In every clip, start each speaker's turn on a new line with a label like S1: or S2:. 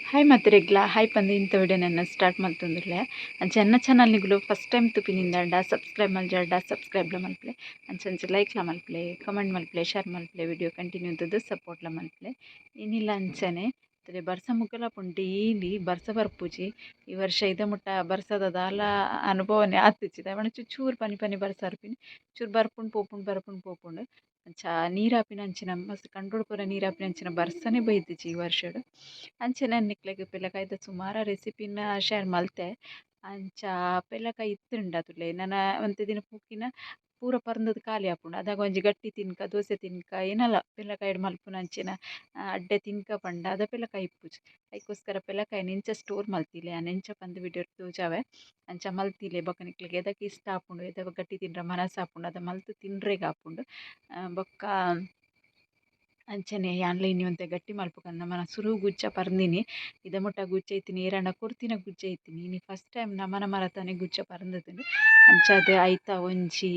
S1: Hi ಮತ್ತೆರೆಗ್ಲ hi ಪಂದು ಇಂಥ video ನನ್ನ start ಮಲ್ತೊಂದುಲ್ಲೆ ಅಂಚ ಚಾನಲ್ ನಿಗುಲು ಫಸ್ಟ್ ಟೈಮ್ ತುಪಿನಿಂದ ಸಬ್ಸ್ಕ್ರೈಬ್ ಮಲ್ಜಾರ್ಡ ಸಬ್ಸ್ಕ್ರೈಬ್ಲ ಮಲ್ಪಲೆ ಅಂಚ ಲೈಕ್ಲ ಮಲ್ಪಲೆ ಕಮೆಂಟ್ ಮಲ್ಪಲೆ ಶೇರ್ ಮಲ್ಪಲೆ ವಿಡಿಯೋ ಕಂಟಿನ್ಯೂ ಇದ್ದದ್ದು ಸಪೋರ್ಟ್ಲ ಮಲ್ಪಲೆ ಏನಿಲ್ಲ ಅಂಚನೆ ಬರ್ಸ ಮುಗ್ಗಲ ಪುಂಡು ಡೈಲಿ ಬರ್ಸ ಬರ್ಪುಜಿ ಈ ವರ್ಷ ಇದ ಮುಟ್ಟ ಬರ್ಸದ ದಾಲ ಅನುಭವನೇ ಆತಿಚ್ಚಿದ ಅವಣ ಚೂರು ಪನಿ ಪನಿ ಬರ್ಸ ಅರ್ಪಿನಿ ಚೂರು ಬರ್ಪುಂಡು ಅಂಚ ನೀರಾಪಿನ ಅಂಚಿನ ಮಸ್ತ್ ಕಂಡ್ರೋಡ್ ಪೂರ ನೀರಾಪಿನ ಅಂಚಿನ ಬರ್ಸನೆ ಬೈದಿಚ್ಚಿ ಈ ವರ್ಷಡ್ ಅಂಚನೆ ನಿಕ್ಲೆಗ್ ಪಿಲಕಾಯ್ದ ಸುಮಾರ ರೆಸಿಪಿನ ಶೇರ್ ಮಲ್ತೆ ಅಂಚ ಪಿಲಕಾಯಿ ಇತ್ತುಂಡು ಅದುಲೆ ನನ ಒಂತೆ ದಿನ ಪೂಕಿನ ಪೂರ ಪರ್ಂದದ್ ಖಾಲಿ ಆಪುಂಡು ಅದಾಗ ಒಂಜಿ ಗಟ್ಟಿ ತಿನ್ಕ ದೋಸೆ ತಿನ್ಕ ಏನಲ್ಲ ಪಿಲಕಾಯ್ಡ್ ಮಲ್ಪುನ ಅಂಚಿನ ಅಡ್ಡೆ ತಿನ್ಕ ಪಂಡ ಅದ ಪಿಲಕಾಯಿ ಇಪ್ಪುಜಿ ಅದಕ್ಕೋಸ್ಕರ ಪಿಲಕಾಯಿನ ಇಂಚ ಸ್ಟೋರ್ ಮಲ್ತಿಲೆ ಎಂಚ ಪಂದ್ ವಿಡಿಯೋ ತೋಜಾವೆ ಅಂಚ ಮಲ್ತಿಲೆ ಬೊಕ್ಕ ನಿಕ್ಲೆಗ್ ಎದಕ್ಕೆ ಇಷ್ಟ ಆಪುಂಡು ಎದ ಗಟ್ಟಿ ತಿನ್ರ ಮನಸ್ಸು ಆಪುಂಡು ಅದ ಮಲ್ತು ತಿನ್ರೆಗ್ ಆಪುಂಡು ಬೊಕ್ಕ ಅಂಚನೆ ಯಾನ್ಲ ಇನಿ ಒಂತೆ ಗಟ್ಟಿ ಮಲ್ಪುಗಂದ ನಮನ ಸುರು ಗುಚ್ಚ ಪರ್ಂದಿನಿ ಇದ ಮುಟ್ಟ ಗುಚ್ಚ ಐತಿನಿ ಏರಣ್ಣ ಕೊರ್ತಿನ ಗುಚ್ಚ ಐತಿನಿ ಇನಿ ಫಸ್ಟ್ ಟೈಮ್ ನಮನ ಮರತನೆ ಗುಚ್ಚ ಪರ್ಂದತುಂಡು ಅಂಚಾದ್ ಐತ ಒಂಜಿ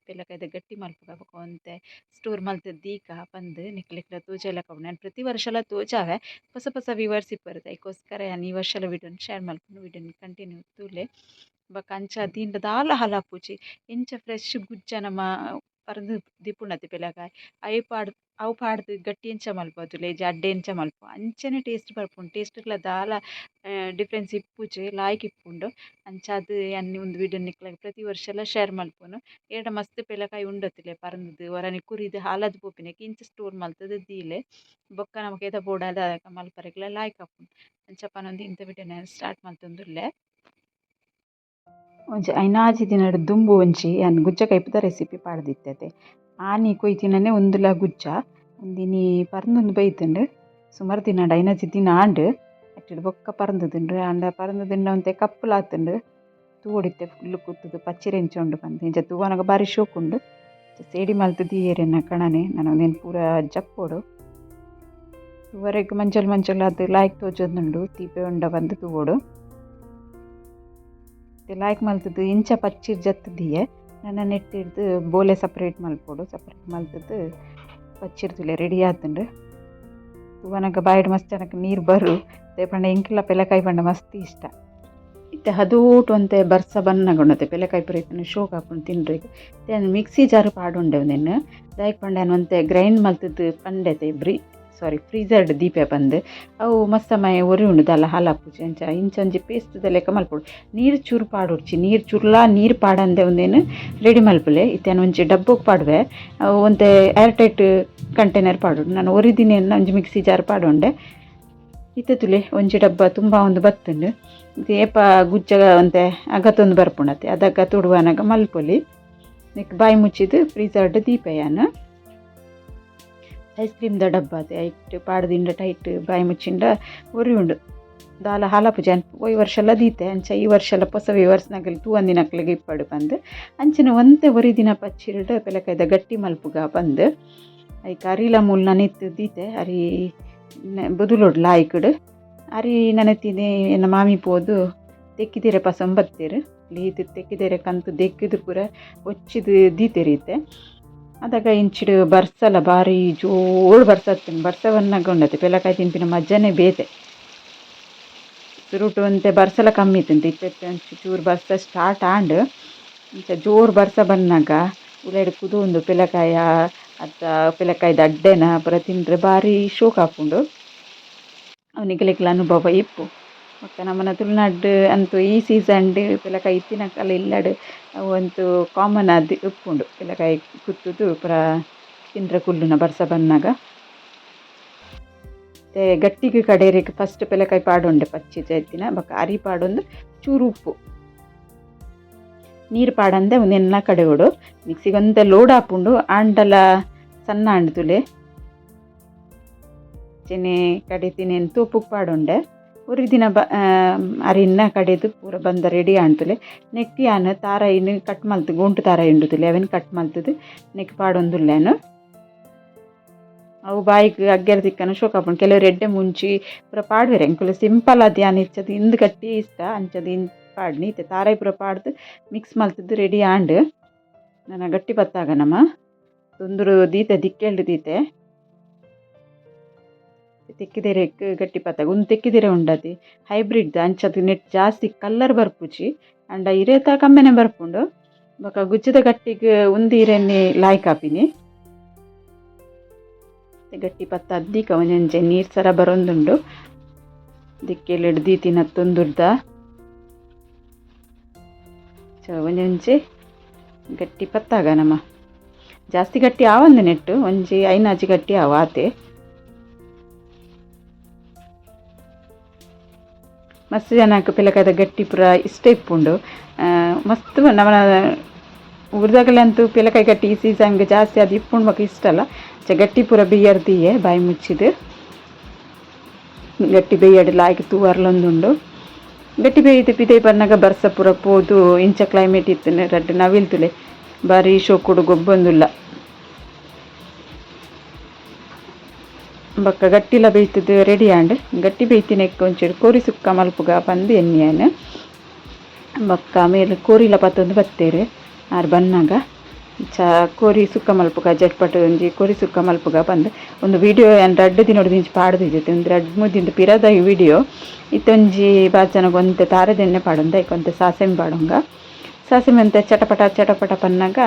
S1: ಪಿಲಕಾಯ್ದ ಗಟ್ಟಿ ಮಲ್ಪುಗ ಬೊಕ ಒಂತೆ ಸ್ಟೋರ್ ಮಲ್ತದ್ ದೀಕ ಪಂದ್ ನಿಕ್ಲೆಗ್ಲ ತೋಜಲಕ ಉಂಡು ನಾನು ಪ್ರತಿ ವರ್ಷಲ ತೋಜಾವೆ ಹೊಸ ಹೊಸ ವಿವರ್ಸ್ ಇಪ್ಪರ್ದು ಅದಕ್ಕೋಸ್ಕರ ನಾನು ಈ ವರ್ಷಲ ವಿಡಿಯೋನ ಶೇರ್ ಮಲ್ಪುಂಡು ವಿಡಿಯೋನ ಕಂಟಿನ್ಯೂ ತೂಲೆ ಬೊಕ ಅಂಚ ದೀಂಡ ದಾಲ ಹಲಾಪುಜಿ ಎಂಚ ಫ್ರೆಶ್ ಗುಜ್ಜ ನಮ ಪರ್ಂದ್ ದಿಪ್ಪುಂಡತೆ ಪಿಲಕಾಯಿ ಅವು ಪಾಡ್ದು ಗಟ್ಟಿ ಎಂಚ ಮಲ್ಪೊಲಿ ಅಡ್ಡೆ ಎಂಚ ಮಲ್ಪೊ ಅಂಚನೆ ಟೇಸ್ಟ್ ಬರ್ಪುಂಡು ಟೇಸ್ಟ್ಲ ದಾಲ ಡಿಫ್ರೆನ್ಸ್ ಇಪ್ಪುಜಿ ಲಾಯ್ಕ್ ಇಪ್ಪುಂಡು ಅಂಚ ಅದು ಯಾನ್ ಒಂದು ವಿಡಿಯೋ ನಿಕ್ಲೆಗ್ ಪ್ರತಿ ವರ್ಷಲ ಶೇರ್ ಮಲ್ಪುನು ಏಡ ಮಸ್ತ್ ಪಿಲಕಾಯಿ ಉಂಡತಿಲೆ ಪರ್ಂದ್ ಒರನೆ ಕುರಿದು ಹಾಲದ್ ಪೋಪಿನಕ್ಕೆ ಇಂಚ ಸ್ಟೋರ್ ಮಲ್ತದ್ ದೀಲೆ ಬೊಕ್ಕ ನಮಕ್ ಎದ ಬೋಡಾದ ಮಲ್ಪರೆಗ್ಲ ಲಾಯ್ಕ್ ಆಪುಂಡು ಅಂಚ ಪನೊಂದು ಇಂಥ ವಿಡಿಯೋ ನಾನು ಸ್ಟಾರ್ಟ್ ಮಲ್ತೊಂದುಲ್ಲೆ ಒಂಜಿ ಐನಾಜಿ ದಿನಡ್ ದುಂಬು ಒಂಜಿ ಯಾನ್ ಗುಜ್ಜ ಕೈಪುದ ರೆಸಿಪಿ ಪಾಡ್ದಿತ್ತತೆ ಆನಿ ಕೊಯ್ತಿನನೆ ಒಂದುಲ ಗುಜ್ಜ ಒಂದಿನಿ ಪರ್ಂದೊಂದು ಬೈತುಂಡು ಸುಮಾರು ದಿನ ಐನಾಜಿ ದಿನ ಆಂಡ್ ಅಟ್ಟಿಡ್ ಬೊಕ್ಕ ಪರ್ಂದದುಂಡು ಆಂಡ ಪರ್ಂದದುಂಡ ಒಂತೆ ಕಪ್ಪುಲಾತುಂಡು ತೂವೊಡಿತ್ತೆ ಫುಲ್ಲು ಕುತ್ತುದು ಪಚ್ಚಿರೆ ಎಂಚ ಪಂದ್ ಇಂಚ ತೂವನಗ ಬಾರಿ ಶೋಕುಂಡು ಸೇಡಿ ಮಲ್ತು ದೀಯೆರೆನ ಕಣನೆ ನಾನು ಒಂದೇನು ಪೂರ ಜಪ್ಪೋಡು ತೂವರೆಗ್ ಮಂಜಲ್ ಅದು ಲಾಯ್ಕ್ ತೋಜೊಂದುಂಡು ತೀಪೆ ಉಂಡ ಬಂದು ತೂವೋಡು ಲಾಯ್ಕ್ ಮಲ್ತದ್ದು ಇಂಚ ಪಚ್ಚಿರ್ ಜತ್ತದಿಯೆ ನನ್ನ ನೆಟ್ಟಿಡ್ದು ಬೋಲೆ ಸಪ್ರೇಟ್ ಮಲ್ತದ್ದು ಪಚ್ಚಿರ್ದುಲೆ ರೆಡಿ ಆತುಂಡು ತೂವನಗ ಬಾಯ್ಡ್ ಮಸ್ತ್ ಜನಕ್ಕೆ ನೀರು ಬರು ಪಂಡ ಎಂಕ್ಲ ಪಿಲಕಾಯಿ ಪಂಡ ಮಸ್ತ್ ಇಷ್ಟ ಇತ್ತೆ ಹದೂಟ್ ಒಂತೆ ಬರ್ಸ ಬನ್ನಗೊಂಡತೆ ಪಿಲಕಾಯಿ ಪುರ ಇತ್ತನ ಶೋಕ್ ಹಾಕೊಂಡು ತಿನ್ರಿಗೆ ಮಿಕ್ಸಿ ಜಾರ್ ಪಾಡುಂಡೆ ಒಂದೇನು ದಾಯ್ಕ್ ಪಂಡ ಒಂತೆ ಗ್ರೈಂಡ್ ಮಲ್ತದ್ದು ಪಂಡೆತೆ ಫ್ರೀಸರ್ಡ್ ದೀಪೆ ಬಂದು ಅವು ಮಸ್ತ ಮಯ ಒರಿ ಉಂಡು ದಾಲ ಹಾಲಾಪುಜಿ ಅಂಚ ಇಂಚೊಂಜಿ ಪೇಸ್ಟ್ ಲೆಕ್ಕ ಮಲ್ಪೊಡು ನೀರು ಚೂರು ಪಾಡೊಡ್ಚಿ ನೀರು ಪಾಡಂದೆ ಒಂದೇನು ರೆಡಿ ಮಲ್ಪಲೆ ಇತ್ತೇನು ಒಂಜಿ ಡಬ್ಬಕ್ಕೆ ಪಾಡುವೆ ಒಂತೆ ಏರ್ ಟೈಟ್ ಕಂಟೈನರ್ ಪಾಡೋಡು ನಾನು ಒರಿದಿನ ಒಂಜಿ ಮಿಕ್ಸಿ ಜಾರ್ ಪಾಡೊಂಡೆ ಇತ್ತುಲೆ ಒಂಜಿ ಡಬ್ಬ ತುಂಬ ಒಂದು ಬತ್ತುಂಡು ಏಪ ಗುಜ್ಜ ಒಂತೆ ಅಗತ್ತೊಂದು ಬರ್ಪುಂಡತೆ ಅದಕ್ಕ ತುಡುವನಗ ಮಲ್ಪೊಲಿ ನೆಕ್ ಬಾಯಿ ಮುಚ್ಚಿದು ಫ್ರೀಸರ್ಡ್ ದೀಪೆಯಾನು ಐಸ್ ಕ್ರೀಮ್ದ ಡಬ್ಬ ಅದೇ ಐಟ್ ಪಾಡ್ದಿಂದ ಟೈಟ್ ಬಾಯಿ ಮುಚ್ಚಿಂಡ ಒರಿ ಉಂಡು ದಾಲ ಹಾಲಾಪುಜಿ ಒಯ್ ವರ್ಷಲ ದೀತೆ ಅಂಚ ಈ ವರ್ಷಲ ಹೊಸ ವಿವರ್ಸ್ನಾಗಲಿ ತೂವಂದಿನಕ್ಲೆಗೆ ಇಪ್ಪಡು ಬಂದು ಅಂಚಿನ ಒಂತೆ ಒರಿ ದಿನ ಪಚ್ಚಿರ್ಡ್ ಪಿಲಕಾಯ್ದ ಗಟ್ಟಿ ಮಲ್ಪುಗ ಬಂದು ಐಕ್ ಅರಿಲ ಮೂಲ್ ನನೆತ್ತು ದೀತೆ ಅರಿ ಬದುಲೋಡು ಲಾಯ್ಕುಡು ಅರಿ ನನೆತಿನಿ ಎನ್ನ ಮಾಮಿ ಪೋದು ತೆಕ್ಕಿದೆರೆ ಪಸಂ ಬತ್ತೇರು ಲೀದು ತೆಕ್ಕಿದೆರೆ ಕಂತು ದೆಕ್ಕಿದು ಪೂರ ಒಚ್ಚಿದು ದೀತೆರೀತೆ ಅದಾಗ ಇಂಚಿಡು ಬರ್ಸಲ ಬಾರಿ ಜೋಳು ಬರ್ಸತ್ತೇನೆ ಬರ್ಸವನ್ನಾಗ ಉಂಡತೆ ಪಿಲಕಾಯಿ ತಿನ್ಪಿನ ಮಜ್ಜನೆ ಬೇತೆ ಸುರುಟು ಅಂತೆ ಬರ್ಸಲ ಕಮ್ಮಿ ಇತ್ತಂತೆ ಇಪ್ಪತ್ತು ಚೂರು ಬರ್ಸ ಸ್ಟಾರ್ಟ್ ಆಂಡ್ ಇಂಚ ಜೋರು ಬರ್ಸ ಬನ್ನಾಗ ಉಲಾಯ್ಡ್ ಕುದೊಂದು ಪಿಲಕಾಯ ಅತ್ತ ಪಿಲಕಾಯ್ದ ಅಡ್ಡೆನ ಪೂರ ತಿಂದರೆ ಬಾರಿ ಶೋಕ್ ಹಾಪುಂಡು ಅವನಿಗೆಲೆಗ್ಲ ಅನುಭವ ಇಪ್ಪು ಮತ್ತು ನಮ್ಮನ ತುಳುನಾಡು ಅಂತೂ ಈ ಸೀಸನ್ಡ್ ಪಿಲಕಾಯಿ ಇತ್ತಿನಕಲ್ಲ ಇಲ್ಲಡ್ ಅವಂತೂ ಕಾಮನ್ ಆದ್ ಉಪ್ಪುಂಡು ಪಿಲಕಾಯಿ ಕುತ್ತುದು ಪೂರ ತಿಂದ್ರೆ ಕುಲ್ಲುನ ಬರ್ಸ ಬನ್ನಾಗ ಮತ್ತು ಗಟ್ಟಿಗೆ ಕಡೇರಿಗೆ ಫಸ್ಟ್ ಪಿಲಕಾಯಿ ಪಾಡೊಂಡೆ ಪಚ್ಚಿ ಎತ್ತಿನ ಬೊಕ ಅರಿ ಪಾಡೊಂದು ಚೂರು ಉಪ್ಪು ನೀರು ಪಾಡಂದೆ ಒಂದೆನ್ನ ಕಡೆಯೋಡು ಮಿಕ್ಸಿಗೆ ಒಂತೆ ಲೋಡ್ ಹಾಪುಂಡು ಆಂಡಲ ಸಣ್ಣ ಆಂಡ್ತುಲೆ ಚೆನೆ ಕಡೆ ತಿನೇನು ತೂಪುಗೆ ಪಾಡೊಂಡೆ ಒರಿ ದಿನ ಅರಿನ್ನ ಕಡೆದು ಪೂರ ಬಂದ ರೆಡಿ ಆಣ್ತುಲೆ ನೆಕ್ ಯಾನ್ ತಾರಾಯಿನ ಕಟ್ ಮಲ್ತು ಗೋಂಟು ತಾರಾಯಿ ಉಂಡುತುಲೆ ಅವೆನ್ ಕಟ್ ಮಲ್ತದು ನೆಕ್ ಪಾಡೊಂದುಲ್ಲೇನು ಅವು ಬಾಯಿಗೆ ಅಗ್ಗೆರ ತಿಕ್ಕನ ಶೋಕಾಪುಂಡು ಕೆಲವರು ಎಡ್ಡೆ ಮುಂಚಿ ಪೂರ ಪಾಡ್ವೆರೆ ಎಂಕುಲು ಸಿಂಪಲ್ ಅದು ಯಾನ್ ಇಚ್ಚದು ಇಂದು ಕಟ್ಟಿ ಇಷ್ಟ ಅಂಚದು ಇಂದು ಪಾಡ್ನಿ ಇತ್ತೆ ತಾರಾಯಿ ಪೂರ ಪಾಡ್ದು ಮಿಕ್ಸ್ ಮಲ್ತದ್ದು ರೆಡಿ ಆಂಡ್ ನನ್ನ ಗಟ್ಟಿ ಬತ್ತಾಗ ನಮ್ಮ ತೊಂದರು ದೀತೆ ದಿಕ್ಕೆಲ್ಡು ದೀತೆ ತೆಕ್ಕಿದೆರೆ ಗಟ್ಟಿ ಪತ್ತಾಗ ಒಂದು ತೆಕ್ಕಿದೆರೆ ಉಂಡತಿ ಹೈಬ್ರಿಡ್ ಅಂಚದು ನೆಟ್ ಜಾಸ್ತಿ ಕಲ್ಲರ್ ಬರ್ಪುಜಿ ಅಂಡ ಇರೇತ ಕಮ್ಮೆನೆ ಬರ್ಪುಂಡು ಬೊಕ ಗುಜ್ಜದ ಗಟ್ಟಿಗೆ ಉಂದು ಇರೆನ್ನೆ ಲಾಯ್ಕ್ ಆಪಿನಿ ಗಟ್ಟಿ ಪತ್ತ ಅದ್ದಿಕ ಒಂಜಂಜೆ ನೀರು ಸರ ಬರೊಂದುಂಡು ದಿಕ್ಕೆಲ್ ದೀತಿನ ತೊಂದುರ್ದ ಒಂಜಂಜೆ ಗಟ್ಟಿ ಪತ್ತಾಗ ನಮ್ಮ ಜಾಸ್ತಿ ಗಟ್ಟಿ ಆವಂದು ನೆಟ್ಟು ಒಂಜಿ ಐನಾಜಿ ಗಟ್ಟಿ ಆವಾತೆ ಮಸ್ತ್ ಜನಕ್ಕೆ ಪಿಲಕದ ಗಟ್ಟಿ ಪೂರ ಇಷ್ಟ ಇಪ್ಪುಂಡು ಮಸ್ತ್ ನಮ್ಮನ ಊರ್ದಾಗಲಂತೂ ಪಿಲಕಾಯಿ ಗಟ್ಟಿ ಈ ಸೀಸನ್ಗೆ ಜಾಸ್ತಿ ಅದು ಇಪ್ಪುಂಡು ಮಕ್ಕ ಇಷ್ಟ ಅಲ್ಲ ಗಟ್ಟಿ ಪೂರ ಬೇಯರ್ದಿಯೇ ಬಾಯಿ ಮುಚ್ಚಿದು ಗಟ್ಟಿ ಬೇಯಡ್ ಲಾಯ್ಕ್ ತೂವರ್ಲೊಂದುಂಡು ಗಟ್ಟಿ ಬೇಯ್ದು ಪಿದೆ ಬನ್ನಾಗ ಬರ್ಸ ಪೂರ ಪೋದು ಇಂಚ ಕ್ಲೈಮೇಟ್ ಇತ್ತು ರಡ್ಡು ನವಿಲ್ತುಲೆ ಬಾರಿ ಶೋಕುಡು ಗೊಬ್ಬೊಂದುಲ್ಲ ಬೊಕ್ಕ ಗಟ್ಟಿಲ ಬೇಯ್ತದ ರೆಡಿ ಆಂಡ್ ಗಟ್ಟಿ ಬೇಯ್ತಿನಕ್ಕೆ ಒಂಚೂರು ಕೋರಿ ಸುಕ್ಕ ಮಲ್ಪುಗ ಬಂದು ಎಣ್ಣೆಯನ್ನು ಬೊಕ್ಕ ಆಮೇಲೆ ಕೋರಿಲ ಪತ್ತೊಂದು ಬತ್ತೇರು ಆರು ಬನ್ನಾಗ ಕೋರಿ ಸುಕ್ಕ ಮಲ್ಪುಗ ಜಟ್ಪಟ್ಟು ಒಂಜಿ ಕೋರಿ ಸುಕ್ಕ ಮಲ್ಪುಗ ಬಂದು ಒಂದು ವಿಡಿಯೋ ಏನು ರಡ್ಡು ದಿನ ಇಂಚು ಪಾಡ್ದಿದ್ದೈತೆ ಒಂದು ರಡ್ಡು ಮುದ್ದಿಂದ ಪಿರದ ವಿಡಿಯೋ ಇತ್ತೊಂಜಿ ಬಾಚನಗ ಒಂತೆ ತಾರದೆಣ್ಣೆ ಪಾಡೊಂದ ಇಕೊಂತೆ ಸಾಸೆಮೆ ಪಾಡೋಂಗ ಸಾಸೆಮೆ ಅಂತ ಚಟಪಟ ಪನ್ನಾಗ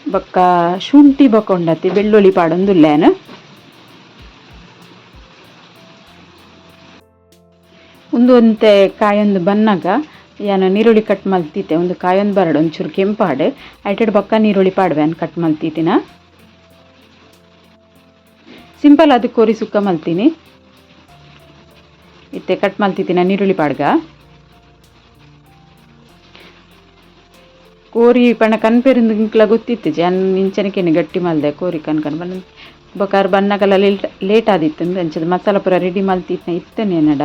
S1: ಬೊಕ್ಕ ಶುಂಠಿ ಬೊಕ್ಕ ಉಂಡತಿ ಬೆಳ್ಳುಳ್ಳಿ ಪಾಡೊಂದುಲ್ಲೇನು ಒಂದು ಒಂತೆ ಕಾಯೊಂದು ಬನ್ನಾಗ ಏನು ನೀರುಳ್ಳಿ ಕಟ್ ಮಲ್ತಿದ್ದೆ ಒಂದು ಕಾಯೊಂದು ಬರಡು ಒಂಚೂರು ಕೆಂಪಾಡು ಐಟೆಡ್ ಬೊಕ್ಕ ನೀರುಳ್ಳಿ ಪಾಡುವೆ ಅನ್ ಕಟ್ ಮಲ್ತಿದ್ದೀನ ಸಿಂಪಲ್ ಅದು ಕೋರಿ ಸುಕ್ಕ ಮಲ್ತೀನಿ ಇತ್ತೆ ಕಟ್ ಮಲ್ತಿದ್ದೀನ ನೀರುಳ್ಳಿ ಪಾಡ್ಗ ಕೋರಿ ಪಣ್ಣ ಕನ್ಪೇರಿಂದ ಇಂಕ್ಲ ಗೊತ್ತಿತ್ತು ಜನ ಇಂಚನಕೇನೆ ಗಟ್ಟಿ ಮಲ್ದೆ ಕೋರಿ ಕನ್ಕನ್ ಬಂದು ಬೊಕ್ಕಾರು ಬನ್ನಾಗೆಲ್ಲ ಲೇಟ್ ಆದಿತ್ತು ಅಂಚದ ಮಸಾಲ ಪೂರ ರೆಡಿ ಮಲ್ತಿದ್ನ ಇತ್ತನೇ ನಡ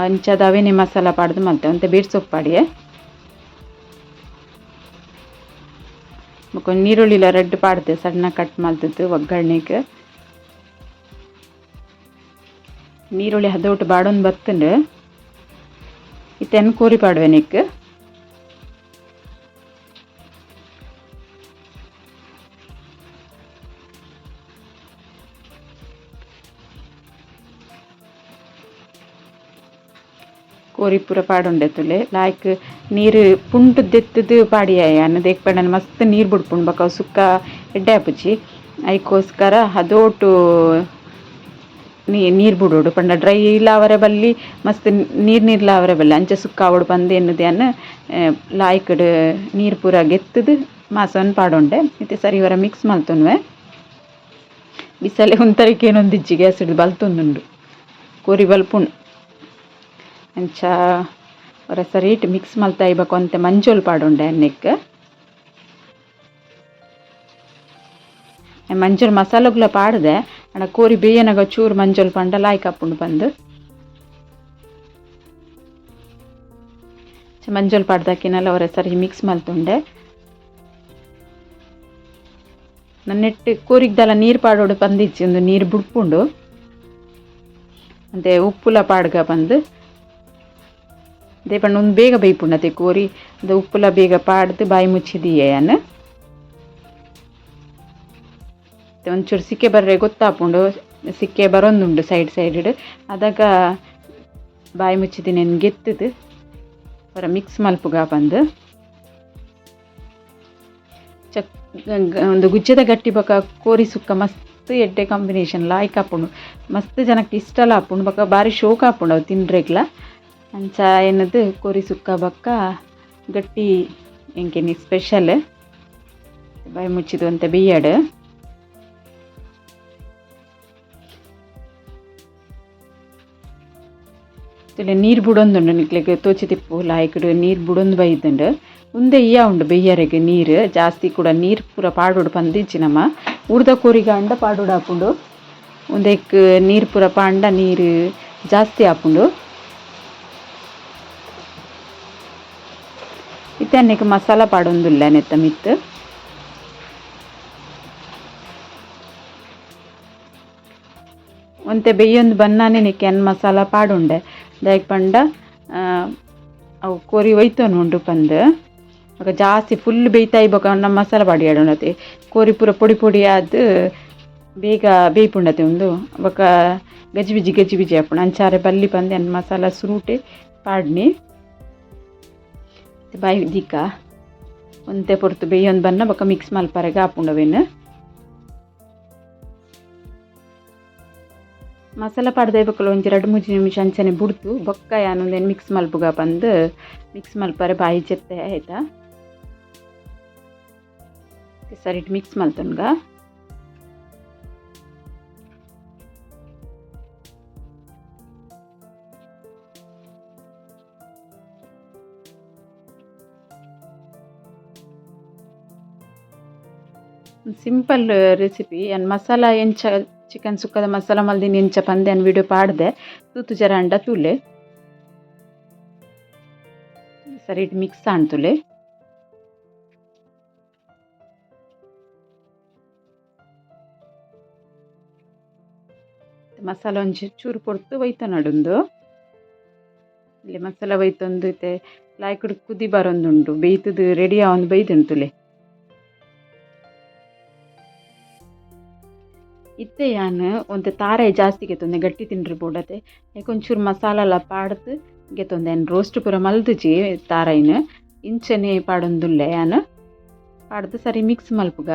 S1: ಅಂಚದ ಅವೇನೆ ಮಸಾಲ ಪಾಡ್ದು ಮಲ್ತೆ ಅಂತ ಬೇಡ್ ಸೊಪ್ಪು ಪಾಡಿಯೇ ಬೊಕ್ಕ ನೀರುಳ್ಳಿಲ ರೆಡ್ ಪಾಡ್ದೆ ಸಣ್ಣ ಕಟ್ ಮಲ್ತದ್ದು ಒಗ್ಗರಣೆಗೆ ನೀರುಳ್ಳಿ ಹದೊಟ್ಟು ಬಾಡೊಂದು ಬತ್ತಂಡು ಇತ್ತೆನ್ ಕೋರಿ ಪಾಡುವೆ ನೆಕ್ ಕೋರಿ ಪೂರ ಪಾಡುಂಡೆ ತುಲೆ ಲಾಯ್ಕ್ ನೀರು ಪುಂಟು ದೆತ್ತದು ಪಾಡಿಯಾಯ ಅನ್ನದು ಏಕ್ಪಂಡ ಮಸ್ತ್ ನೀರು ಬಿಡ್ಪುಂಡು ಬೊಕ್ಕ ಸುಕ್ಕ ಎಡ್ಡೆ ಆಪುಜಿ ಅದಕ್ಕೋಸ್ಕರ ಅದೋಟು ನೀರು ಬಿಡೋಡು ಪಂಡ ಡ್ರೈ ಲಾವರೆ ಬಲ್ಲಿ ಮಸ್ತ್ ನೀರು ಲಾವರೆ ಬಲ್ಲಿ ಅಂಚೆ ಸುಕ್ಕ ಅವಡು ಬಂದು ಎನ್ನದೆ ಅನ್ನ ಲಾಯ್ಕಡ್ ನೀರು ಪೂರ ಗೆತ್ತದು ಮಾಸವನ್ನು ಪಾಡೊಂಡೆ ಮತ್ತೆ ಸರಿ ಹೊರ ಮಿಕ್ಸ್ ಮಲ್ತೊನ್ವೆ ಬಿಸಲೆ ಒಂತರಿಕೆ ಏನೊಂದಿಜ್ಜಿ ಗ್ಯಾಸ್ ಹಿಡಿದು ಬಲ್ತೊಂದುಂಡು ಕೋರಿ ಬಲ್ಪುಂಡು ಅಂಚ ಹೊರ ಸರೀಟ್ ಮಿಕ್ಸ್ ಮಲ್ತಾ ಇಬೇಕು ಅಂತೆ ಮಂಜೋಲ್ ಪಾಡುಂಡೆ ಅನ್ನಕ್ಕೆ ಮಂಜೋಲ್ ಮಸಾಲೆಗಳ ಪಾಡ್ದೆ ಅಣ್ಣ ಕೋರಿ ಬೇಯನಾಗ ಚೂರು ಮಂಜೋಲ್ ಪಂಡ ಲಾಯ್ಕ್ ಹಾಕೊಂಡು ಬಂದು ಮಂಜೋಲ್ ಪಾಡ್ದಾಕಿನೆಲ್ಲ ಹೊರ ಸರಿ ಮಿಕ್ಸ್ ಮಲ್ತುಂಡೆ ನನ್ನೆಟ್ಟು ಕೋರಿಗ್ದಲ್ಲ ನೀರು ಪಾಡೋಡು ಬಂದಿಚ್ಚಿ ಒಂದು ನೀರು ಬಿಡ್ಪುಂಡು ಅಂತೆ ಉಪ್ಪುಲ ಪಾಡ್ಗ ಬಂದು ಅದೇ ಪಂಡ ಒಂದು ಬೇಗ ಬೇಯ್ಪುಂಡತೆ ಕೋರಿ ಅದು ಉಪ್ಪುಲ ಬೇಗ ಪಾಡ್ದು ಬಾಯಿ ಮುಚ್ಚಿದೀಯನು ಒಂಚೂರು ಸಿಕ್ಕೆ ಬರ್ರೆ ಗೊತ್ತಾಪುಂಡು ಸಿಕ್ಕೆ ಬರೊಂದುಂಡು ಸೈಡ್ ಅದಾಗ ಬಾಯಿ ಮುಚ್ಚಿದ್ದೀನಿ ಗೆತ್ತದು ಹೊರ ಮಿಕ್ಸ್ ಮಲ್ಪುಗ ಬಂದು ಒಂದು ಗುಜ್ಜದ ಗಟ್ಟಿ ಬೊಕ್ಕ ಕೋರಿ ಸುಕ್ಕ ಮಸ್ತ್ ಎಡ್ಡೆ ಕಾಂಬಿನೇಷನ್ ಲಾಯ್ಕ್ ಹಾಪುಂಡು ಮಸ್ತ್ ಜನಕ್ಕೆ ಇಷ್ಟ ಹಾಪುಂಡು ಬೊಕ್ಕ ಭಾರಿ ಶೋಕ ಹಾಪುಂಡು ಅವು ತಿನ್ರೆಗ್ಲ ಅಂಚ ಏನದು ಕೋರಿ ಸುಕ್ಕ ಬೊಕ್ಕ ಗಟ್ಟಿ ಎಂಕೆನಿ ಸ್ಪೆಷಲ್ ಬಾಯಿ ಮುಚ್ಚಿದು ಅಂತ ಬೇಯಡು ನೀರು ಬಿಡೊಂದುಂಡು ನಿಕ್ಲೆಗ್ ತೋಚಿ ತಿಪ್ಪು ಲಾಯ್ಕಡು ನೀರು ಬಿಡೊಂದು ಬೈದುಂಡು ಉಂದೆ ಉಂಡು ಬೆಯ್ಯರೆಗೆ ನೀರು ಜಾಸ್ತಿ ಕೂಡ ನೀರು ಪೂರ ಪಾಡೋಡು ಪಂದಿಜ್ಜಿ ನಮ್ಮ ಉಡ್ದ ಕೋರಿಗ ಅಂಡ ಪಾಡೋಡು ಹಾಪುಂಡು ಉಂದೆಕ್ ನೀರು ಪೂರ ಪಾಂಡ ನೀರು ಜಾಸ್ತಿ ಹಾಪುಂಡು ಇತ್ತೆ ಅನ್ನಕ್ಕೆ ಮಸಾಲ ಪಾಡೊಂದುಲ್ಲ ನೆತ್ತ ಮಿತ್ತು ಒಂತೆ ಬೆಯ್ಯೊಂದು ಬನ್ನಾನೆ ನಿಕ್ಕೆ ಅನ್ನ ಮಸಾಲ ಪಾಡುಂಡೆ ದಾಯಕ್ ಪಂಡ ಅವು ಕೋರಿ ಒಯ್ತೋನು ಉಂಡು ಪಂದು ಆಗ ಜಾಸ್ತಿ ಫುಲ್ ಬೇಯ್ತಾ ಇವಾಗ ನಮ್ಮ ಮಸಾಲ ಪಾಡಿ ಆಡೋಣತೆ ಕೋರಿ ಪೂರ ಪೊಡಿ ಆದ ಬೇಗ ಬೇಯ್ಪುಂಡತೆ ಒಂದು ಬೊಕ ಗಜಿಬಿಜಿ ಗಜಿಬಿಜಿ ಆಪುಂಡು ಅಂಚಾರೆ ಬಲ್ಲಿ ಪಂದೆ ಅನ್ನ ಮಸಾಲ ಸುರುಟೆ ಪಾಡ್ನಿ ಬಾಯಿ ದಿಕ್ಕ ಒಂತೆ ಪೊರ್ತು ಬೇಯೊಂದು ಬನ್ನ ಬೊಕ ಮಿಕ್ಸ್ ಮಲ್ಪರೆಗ ಆಪುಂಡವೆನ್ ಮಸಾಲ ಪಾಡ್ದೆ ಬೊಕಲ ಒಂಜಿ 2-3 ನಿಮಿಷ ಅಂಚನೆ ಬುಡ್ತು ಬೊಕ್ಕ ಯಾನೊಂದೇನು ಮಿಕ್ಸ್ ಮಲ್ಪುಗ ಬಂದು ಮಿಕ್ಸ್ ಮಲ್ಪರೆ ಬಾಯಿ ಚೆತ್ತೆ ಆಯ್ತಾ ಸರಿಟ್ ಮಿಕ್ಸ್ ಮಲ್ತೊನ್ಗ ಸಿಂಪಲ್ ರೆಸಿಪಿ ಅನ್ ಮಸಾಲ ಎಂಚ ಚಿಕನ್ ಸುಕ್ಕದ ಮಸಾಲ ಮಲ್ದಿನ ಎಂಚ ಪಂದೆ ಅನ್ ವಿಡಿಯೋ ಪಾಡ್ದೆ ತೂತು ಜರ ಅಂಡ ತೂಲೆ ಸರಿ ಇಟ್ಟು ಮಿಕ್ಸ್ ಆಣ್ತುಲೆ ಮಸಾಲ ಒಂಚೂರು ಚೂರು ಪೊರ್ತು ಒಯ್ತ ನಡುಂದು ಇಲ್ಲಿ ಮಸಾಲ ಒಯ್ತೊಂದು ಇತ್ತೆ ಲಾಯ್ಕುಡು ಕುದಿ ಬರೊಂದುಂಡು ಬೇಯ್ತದು ರೆಡಿ ಆವೊಂದು ಬೈದುಂಟುಲೆ ಇತ್ತೆ ಯಾನು ಒಂತೆ ತಾರಾಯಿ ಜಾಸ್ತಿ ಗೆತ್ತೊಂದೆ ಗಟ್ಟಿ ತಿಂಡ್ರೆ ಬೋಡತೆ ಒಂಚೂರು ಮಸಾಲ ಎಲ್ಲ ಪಾಡ್ದು ಗೆತ್ತೊಂದೆ ರೋಸ್ಟ್ ಪೂರ ಮಲ್ದುಜಿ ತಾರಾಯಿನ ಇಂಚನೆ ಪಾಡೊಂದುಲ್ಲೆ ಯಾನು ಪಾಡ್ದು ಸರಿ ಮಿಕ್ಸ್ ಮಲ್ಪುಗ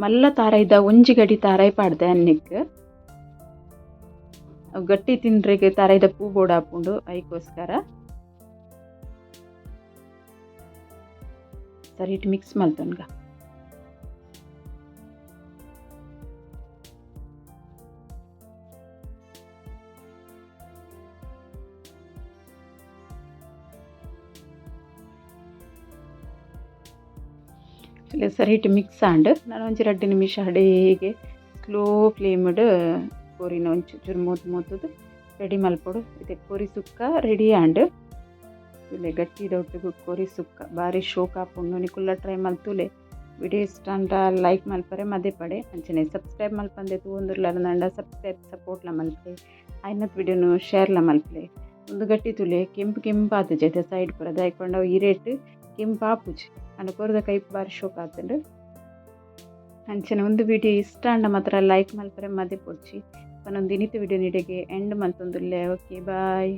S1: ಮಲ್ಲ ತಾರಾಯ್ದ ಒಂಜಿ ಗಡಿ ತಾರಾಯಿ ಪಾಡ್ದೆ ಅನ್ನಕ್ಕೆ ಅವು ಗಟ್ಟಿ ತಿಂಡ್ರೆಗೆ ತಾರಾಯ್ದ ಪೂ ಬೋಡ ಹಾಪುಂಡು ಅದಕ್ಕೋಸ್ಕರ ಸರಿ ಇಟ್ಟು ಮಿಕ್ಸ್ ಮಲ್ತೊನ್ಗ ಸರಿ ಇಟ್ಟು ಮಿಕ್ಸ್ ಆಂಡ್ ನಾನು ಒಂಚೂರು 2 ನಿಮಿಷ ಅಡಿಗೆ ಸ್ಲೋ ಫ್ಲೇಮ್ಡ್ ಕೋರಿನ ಒಂಚೂರು ಮೂತದು ರೆಡಿ ಮಲ್ಪೊಡು ಇದು ಕೋರಿ ಸುಕ್ಕ ರೆಡಿ ಆಂಡ್ ತುಲೆ ಗಟ್ಟಿ ದೊಡ್ಡದು ಕೋರಿ ಸುಕ್ಕ ಭಾರಿ ಶೋಕ್ ಆಪುಂಡು ನಿಕುಲ್ಲ ಟ್ರೈ ಮಲ್ತುಲೆ ವಿಡಿಯೋ ಇಷ್ಟ ಅಂಡ ಲೈಕ್ ಮಲ್ಪರೆ ಮದೆ ಪಡೆ ಅಂಚನೆ ಸಬ್ಸ್ಕ್ರೈಬ್ ಮಲ್ಪಂದೆ ತೂಂದುರ್ಲಾರಂಡ ಸಬ್ಸ್ಕ್ರೈಬ್ ಸಪೋರ್ಟ್ಲ ಮಲ್ಪೆ ಐನತ್ ವಿಡಿಯೋನು ಶೇರ್ಲ ಮಲ್ಪಲೆ ಒಂದು ಗಟ್ಟಿ ತುಲೆ ಕೆಂಪು ಆತು ಜೈತೆ ಸೈಡ್ ಪುರ ದೈಕೊಂಡ ಈರೇಟ್ ಕೆಂಪು ಆಪುಜಿ ಅನ್ನ ಕೊರದ ಕೈ ಬಾರಿ ಶೋಕ್ ಆತುಂಡು ಅಂಚನೆ ಒಂದು ವಿಡಿಯೋ ಇಷ್ಟ ಅಂಡ ಮಾತ್ರ ಲೈಕ್ ಮಲ್ಪರೆ ಮದೆ ಪೊಡ್ಚಿ ಒಂದೊಂದು ಇನಿತ ವಿಡಿಯೋ ನಿಡೆಗೆ ಎಂಡ್ ಮಲ್ತೊಂದುಲ್ಲೆ ಓಕೆ ಬಾಯ್.